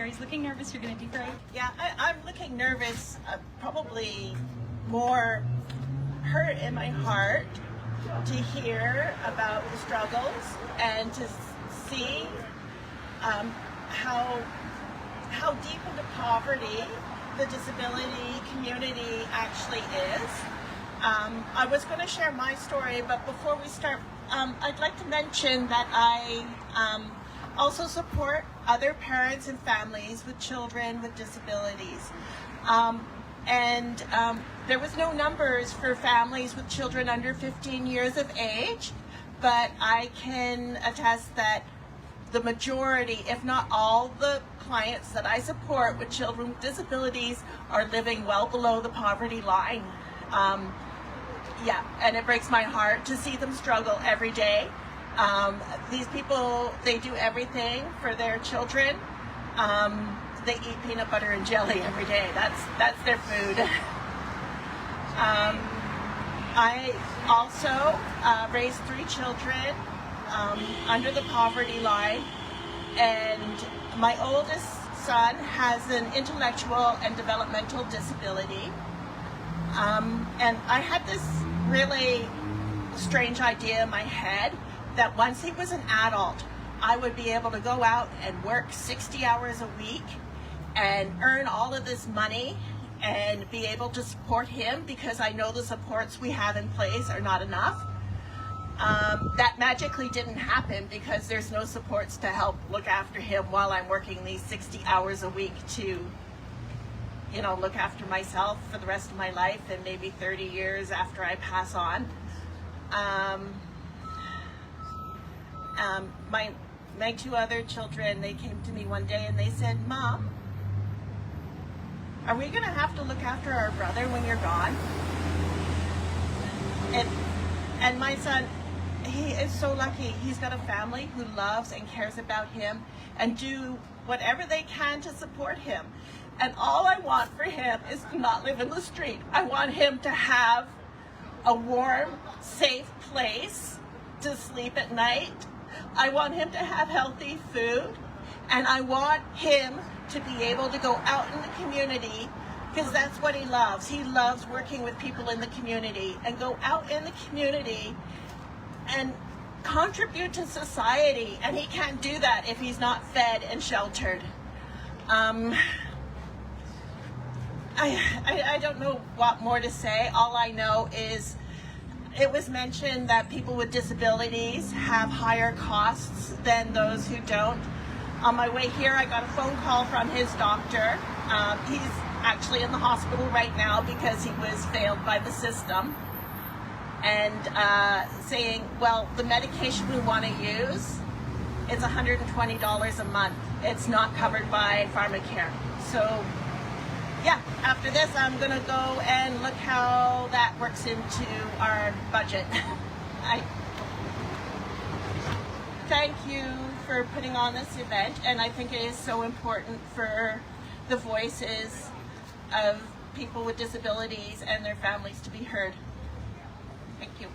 Carrie's looking nervous. You're going to do great. Yeah, I'm looking nervous, probably more hurt in my heart to hear about the struggles and to see how deep into poverty the disability community actually is. I was going to share my story, but before we start, I'd like to mention that I also support other parents and families with children with disabilities. There was no numbers for families with children under 15 years of age, but I can attest that the majority, if not all, the clients that I support with children with disabilities are living well below the poverty line. And it breaks my heart to see them struggle every day. These people, they do everything for their children. They eat peanut butter and jelly every day. That's their food. I also raised 3 children under the poverty line, and my oldest son has an intellectual and developmental disability. And I had this really strange idea in my head that once he was an adult, I would be able to go out and work 60 hours a week and earn all of this money and be able to support him, because I know the supports we have in place are not enough. That magically didn't happen because there's no supports to help look after him while I'm working these 60 hours a week to, look after myself for the rest of my life and maybe 30 years after I pass on. My 2 other children, they came to me one day and they said, "Mom, are we going to have to look after our brother when you're gone?" And my son, he is so lucky. He's got a family who loves and cares about him and do whatever they can to support him. And all I want for him is to not live in the street. I want him to have a warm, safe place to sleep at night. I want him to have healthy food. And I want him to be able to go out in the community, because that's what he loves. He loves working with people in the community, and go out in the community and contribute to society. And he can't do that if he's not fed and sheltered. I don't know what more to say. All I know is it was mentioned that people with disabilities have higher costs than those who don't. On my way here, I got a phone call from his doctor. He's actually in the hospital right now because he was failed by the system. And saying, well, the medication we want to use, it's $120 a month. It's not covered by pharmacare. So, yeah, after this, I'm going to go and look how that works into our budget. I thank you for putting on this event, and I think it is so important for the voices of people with disabilities and their families to be heard. Thank you.